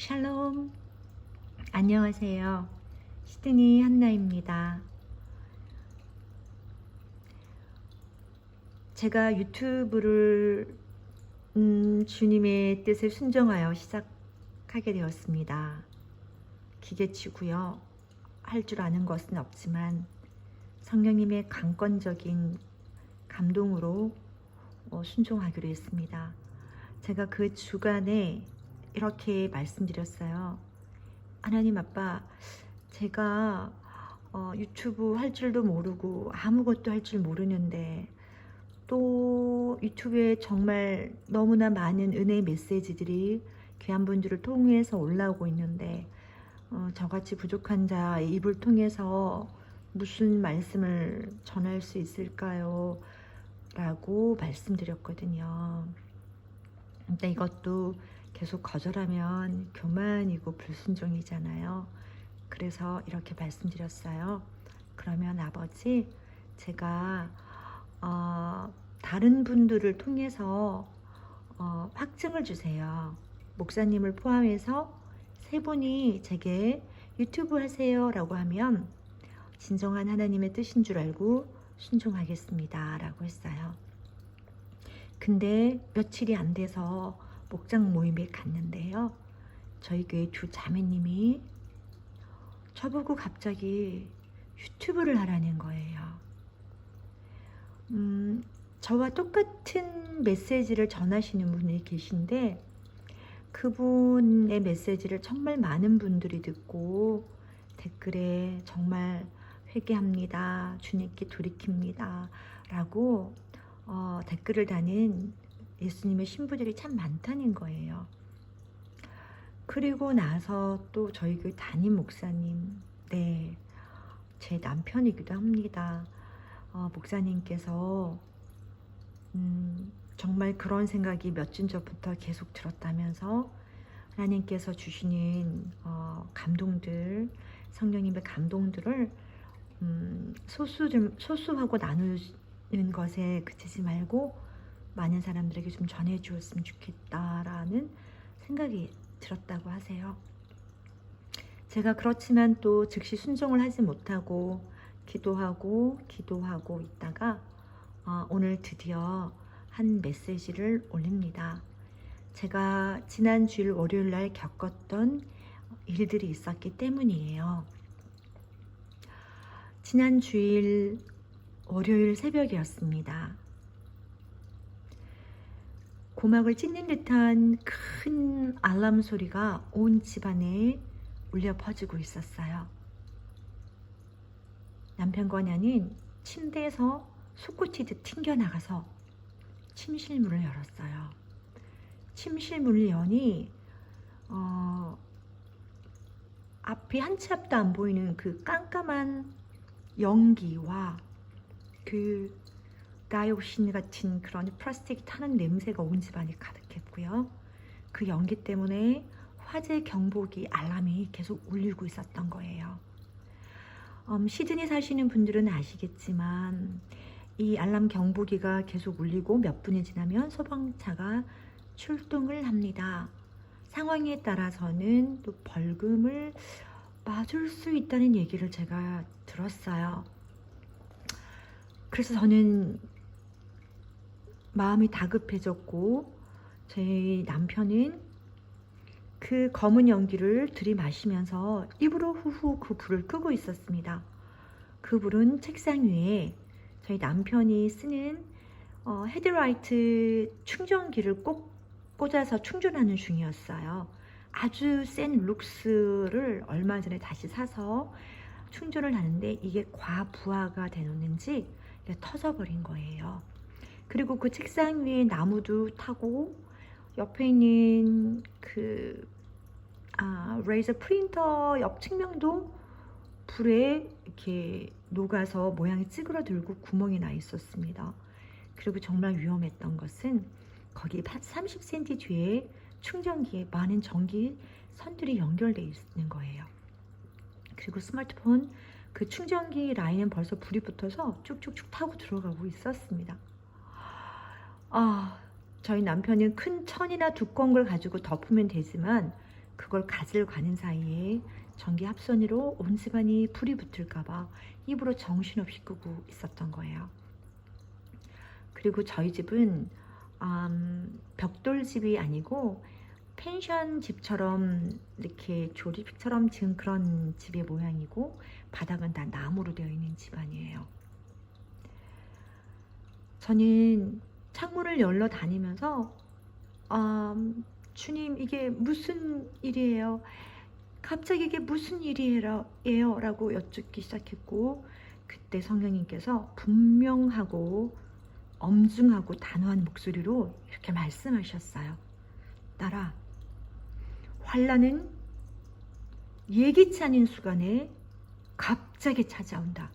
샬롬, 안녕하세요. 시드니 한나입니다. 제가 유튜브를 주님의 뜻을 순종하여 시작하게 되었습니다. 기계치고요. 할 줄 아는 것은 없지만 성령님의 강권적인 감동으로 순종하기로 했습니다. 제가 그 주간에 이렇게 말씀드렸어요. 하나님 아빠, 제가 유튜브 할 줄도 모르고 아무것도 할 줄 모르는데 또 유튜브에 정말 너무나 많은 은혜의 메시지들이 귀한 분들을 통해서 올라오고 있는데 저같이 부족한 자의 입을 통해서 무슨 말씀을 전할 수 있을까요? 라고 말씀드렸거든요. 근데 이것도 계속 거절하면 교만이고 불순종이잖아요. 그래서 이렇게 말씀드렸어요. 그러면 아버지, 제가 다른 분들을 통해서 확증을 주세요. 목사님을 포함해서 3분이 제게 유튜브 하세요 라고 하면 진정한 하나님의 뜻인 줄 알고 순종하겠습니다 라고 했어요. 근데 며칠이 안 돼서 목장 모임에 갔는데요. 저희 교회 두 자매님이 저보고 갑자기 유튜브를 하라는 거예요. 저와 똑같은 메시지를 전하시는 분이 계신데 그분의 메시지를 정말 많은 분들이 듣고 댓글에 정말 회개합니다. 주님께 돌이킵니다. 라고 댓글을 다는 예수님의 신부들이 참 많다는 거예요. 그리고 나서 또 저희 교회 담임 목사님, 네, 제 남편이기도 합니다. 목사님께서 정말 그런 생각이 몇 주 전부터 계속 들었다면서 하나님께서 주시는 감동들, 성령님의 감동들을 소수하고 나누는 것에 그치지 말고 많은 사람들에게 좀 전해주었으면 좋겠다라는 생각이 들었다고 하세요. 제가 그렇지만 또 즉시 순종을 하지 못하고 기도하고 있다가 오늘 드디어 한 메시지를 올립니다. 제가 지난 주일 월요일 날 겪었던 일들이 있었기 때문이에요. 지난 주일 월요일 새벽이었습니다. 고막을 찢는 듯한 큰 알람 소리가 온 집안에 울려 퍼지고 있었어요. 남편과 나는 침대에서 솟구치듯 튕겨나가서 침실문을 열었어요. 침실문을 여니 앞이 한 치 앞도 안 보이는 그 깜깜한 연기와 그 다이옥신 같은 그런 플라스틱이 타는 냄새가 온 집안이 가득했고요. 그 연기 때문에 화재 경보기 알람이 계속 울리고 있었던 거예요. 시드니 사시는 분들은 아시겠지만 이 알람 경보기가 계속 울리고 몇 분이 지나면 소방차가 출동을 합니다. 상황에 따라서는 또 벌금을 맞을 수 있다는 얘기를 제가 들었어요. 그래서 저는 마음이 다급해졌고 제 남편은 그 검은 연기를 들이마시면서 입으로 후후 그 불을 끄고 있었습니다. 그 불은 책상 위에 저희 남편이 쓰는 헤드라이트 충전기를 꼭 꽂아서 충전하는 중이었어요. 아주 센 룩스를 얼마 전에 다시 사서 충전을 하는데 이게 과부하가 되었는지 터져버린 거예요. 그리고 그 책상 위에 나무도 타고 옆에 있는 그 레이저 프린터 옆 측면도 불에 이렇게 녹아서 모양이 찌그러들고 구멍이 나 있었습니다. 그리고 정말 위험했던 것은 거기 30cm 뒤에 충전기에 많은 전기 선들이 연결되어 있는 거예요. 그리고 스마트폰 그 충전기 라인은 벌써 불이 붙어서 쭉쭉쭉 타고 들어가고 있었습니다. 저희 남편은 큰 천이나 두꺼운 걸 가지고 덮으면 되지만 그걸 가지러 가는 사이에 전기 합선으로 온 집안이 불이 붙을까봐 입으로 정신없이 끄고 있었던 거예요. 그리고 저희 집은 벽돌집이 아니고 펜션 집처럼 이렇게 조립처럼 지은 그런 집의 모양이고 바닥은 다 나무로 되어 있는 집안이에요. 저는 창문을 열러 다니면서 주님, 이게 무슨 일이에요? 갑자기 이게 무슨 일이에요? 라고 여쭙기 시작했고, 그때 성령님께서 분명하고 엄중하고 단호한 목소리로 이렇게 말씀하셨어요. 딸아, 환난은 예기치 않은 순간에 갑자기 찾아온다.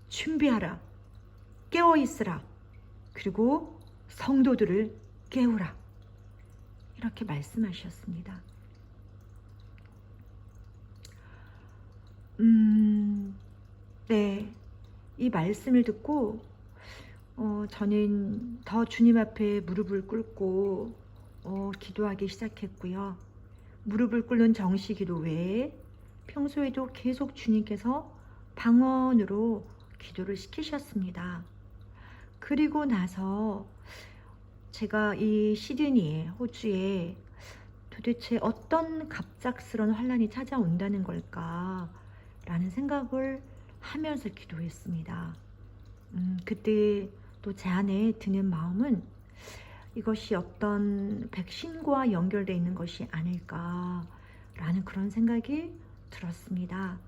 준비하라. 깨어 있으라. 그리고 성도들을 깨우라. 이렇게 말씀하셨습니다. 네, 이 말씀을 듣고 저는 더 주님 앞에 무릎을 꿇고 기도하기 시작했고요. 무릎을 꿇는 정시기도 외에 평소에도 계속 주님께서 방언으로 기도를 시키셨습니다. 그리고 나서 제가 이 시드니에, 호주에 도대체 어떤 갑작스러운 환난이 찾아온다는 걸까 라는 생각을 하면서 기도했습니다. 그때 또 제 안에 드는 마음은 이것이 어떤 백신과 연결되어 있는 것이 아닐까라는 그런 생각이 들었습니다.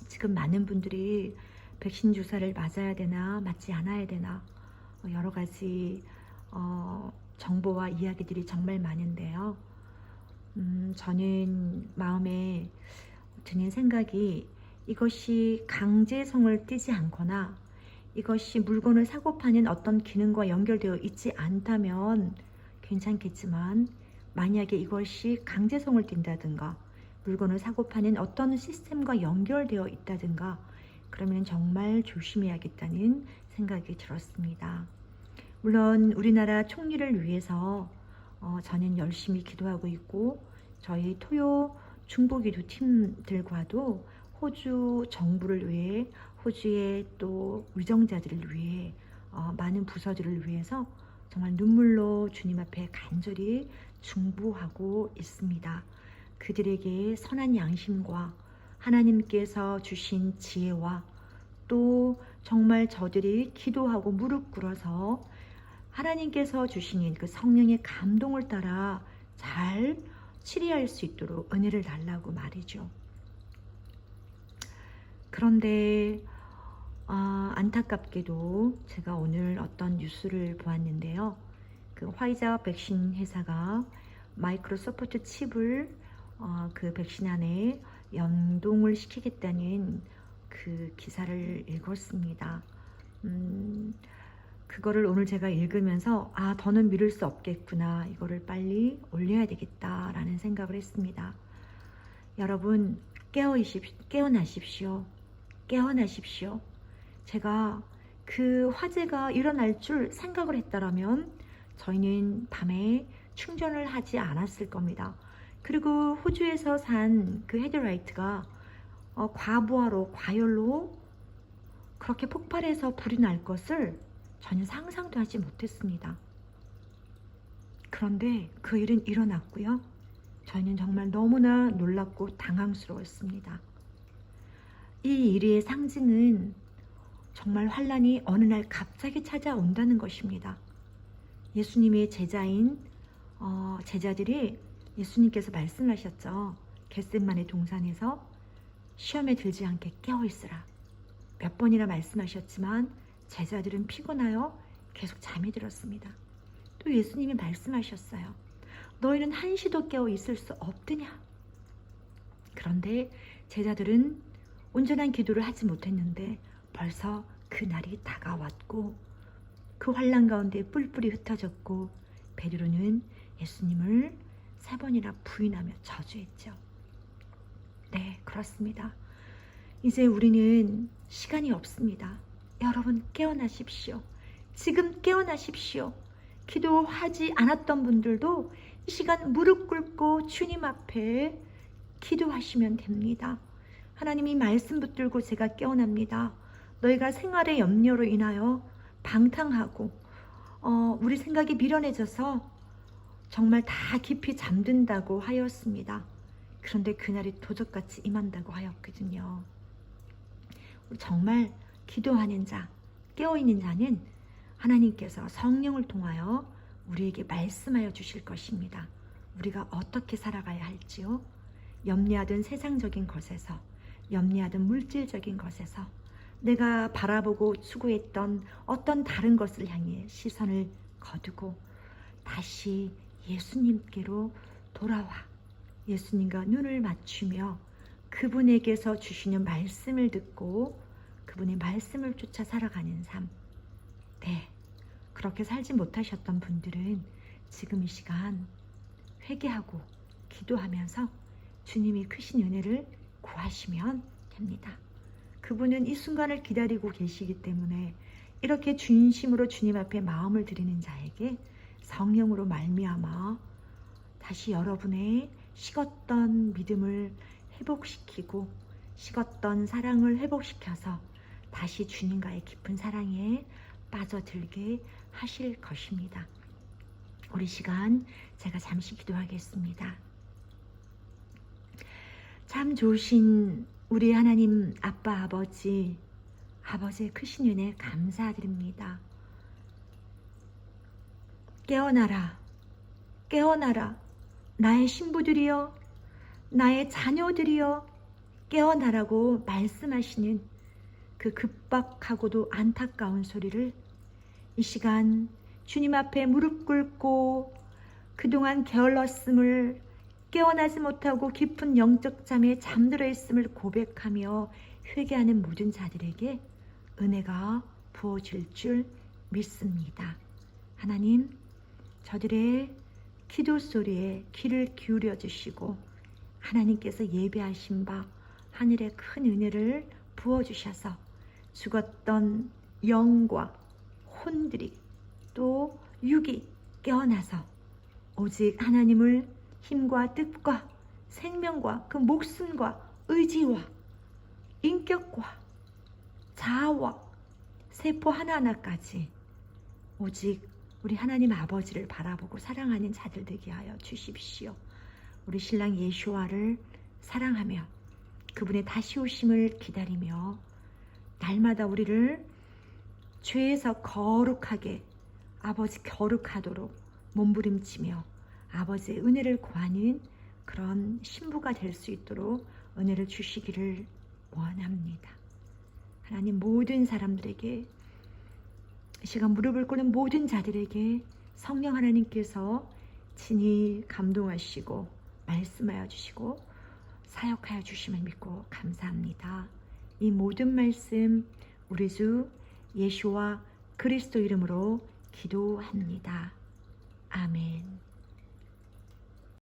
지금 많은 분들이 백신 주사를 맞아야 되나 맞지 않아야 되나 여러 가지 정보와 이야기들이 정말 많은데요. 저는 마음에 드는 생각이 이것이 강제성을 띠지 않거나 이것이 물건을 사고 파는 어떤 기능과 연결되어 있지 않다면 괜찮겠지만 만약에 이것이 강제성을 띈다든가 물건을 사고 파는 어떤 시스템과 연결되어 있다든가 그러면 정말 조심해야겠다는 생각이 들었습니다. 물론 우리나라 총리를 위해서 저는 열심히 기도하고 있고 저희 토요 중보기도 팀들과도 호주 정부를 위해 호주의 또 위정자들을 위해 많은 부서들을 위해서 정말 눈물로 주님 앞에 간절히 중보하고 있습니다. 그들에게 선한 양심과 하나님께서 주신 지혜와 또 정말 저들이 기도하고 무릎 꿇어서 하나님께서 주시는 그 성령의 감동을 따라 잘 치리할 수 있도록 은혜를 달라고 말이죠. 그런데 안타깝게도 제가 오늘 어떤 뉴스를 보았는데요. 그 화이자 백신 회사가 마이크로소프트 칩을 그 백신 안에 연동을 시키겠다는 그 기사를 읽었습니다. 그거를 오늘 제가 읽으면서 더는 미룰 수 없겠구나, 이거를 빨리 올려야 되겠다라는 생각을 했습니다. 여러분 깨어나십시오. 깨어나십시오. 제가 그 화재가 일어날 줄 생각을 했다라면 저희는 밤에 충전을 하지 않았을 겁니다. 그리고 호주에서 산 그 헤드라이트가 과열로 그렇게 폭발해서 불이 날 것을 전혀 상상도 하지 못했습니다. 그런데 그 일은 일어났고요. 저희는 정말 너무나 놀랍고 당황스러웠습니다. 이 일의 상징은 정말 환난이 어느 날 갑자기 찾아온다는 것입니다. 예수님의 제자들이 예수님께서 말씀하셨죠. 겟셋마네 동산에서 시험에 들지 않게 깨어있으라. 몇 번이나 말씀하셨지만 제자들은 피곤하여 계속 잠이 들었습니다. 또 예수님이 말씀하셨어요. 너희는 한시도 깨어 있을 수 없느냐. 그런데 제자들은 온전한 기도를 하지 못했는데 벌써 그 날이 다가왔고 그 환난 가운데 뿔뿔이 흩어졌고 베드로는 예수님을 3번이나 부인하며 저주했죠. 네, 그렇습니다. 이제 우리는 시간이 없습니다. 여러분 깨어나십시오. 지금 깨어나십시오. 기도하지 않았던 분들도 이 시간 무릎 꿇고 주님 앞에 기도하시면 됩니다. 하나님이 말씀 붙들고 제가 깨어납니다. 너희가 생활의 염려로 인하여 방탕하고 우리 생각이 미련해져서 정말 다 깊이 잠든다고 하였습니다. 그런데 그날이 도적같이 임한다고 하였거든요. 정말 기도하는 자, 깨어있는 자는 하나님께서 성령을 통하여 우리에게 말씀하여 주실 것입니다. 우리가 어떻게 살아가야 할지요? 염려하던 세상적인 것에서, 염려하던 물질적인 것에서, 내가 바라보고 추구했던 어떤 다른 것을 향해 시선을 거두고 다시 예수님께로 돌아와 예수님과 눈을 맞추며 그분에게서 주시는 말씀을 듣고 그분의 말씀을 쫓아 살아가는 삶. 네, 그렇게 살지 못하셨던 분들은 지금 이 시간 회개하고 기도하면서 주님이 크신 은혜를 구하시면 됩니다. 그분은 이 순간을 기다리고 계시기 때문에 이렇게 진심으로 주님 앞에 마음을 드리는 자에게 성령으로 말미암아 다시 여러분의 식었던 믿음을 회복시키고 식었던 사랑을 회복시켜서 다시 주님과의 깊은 사랑에 빠져들게 하실 것입니다. 우리 시간 제가 잠시 기도하겠습니다. 참 좋으신 우리 하나님 아빠 아버지의 크신 은혜 감사드립니다. 깨어나라, 깨어나라, 나의 신부들이여, 나의 자녀들이여, 깨어나라고 말씀하시는 그 급박하고도 안타까운 소리를 이 시간 주님 앞에 무릎 꿇고 그동안 게을렀음을, 깨어나지 못하고 깊은 영적 잠에 잠들어 있음을 고백하며 회개하는 모든 자들에게 은혜가 부어질 줄 믿습니다. 하나님, 저들의 기도 소리에 귀를 기울여 주시고 하나님께서 예배하신 바 하늘의 큰 은혜를 부어주셔서 죽었던 영과 혼들이 또 육이 깨어나서 오직 하나님을 힘과 뜻과 생명과 그 목숨과 의지와 인격과 자아와 세포 하나하나까지 오직 우리 하나님 아버지를 바라보고 사랑하는 자들 되게 하여 주십시오. 우리 신랑 예수와를 사랑하며 그분의 다시 오심을 기다리며 날마다 우리를 죄에서 거룩하게 아버지 거룩하도록 몸부림치며 아버지의 은혜를 구하는 그런 신부가 될 수 있도록 은혜를 주시기를 원합니다. 하나님, 모든 사람들에게 이 시간 무릎을 꿇는 모든 자들에게 성령 하나님께서 친히 감동하시고 말씀하여 주시고 사역하여 주심을 믿고 감사합니다. 이 모든 말씀 우리 주 예수와 그리스도 이름으로 기도합니다. 아멘.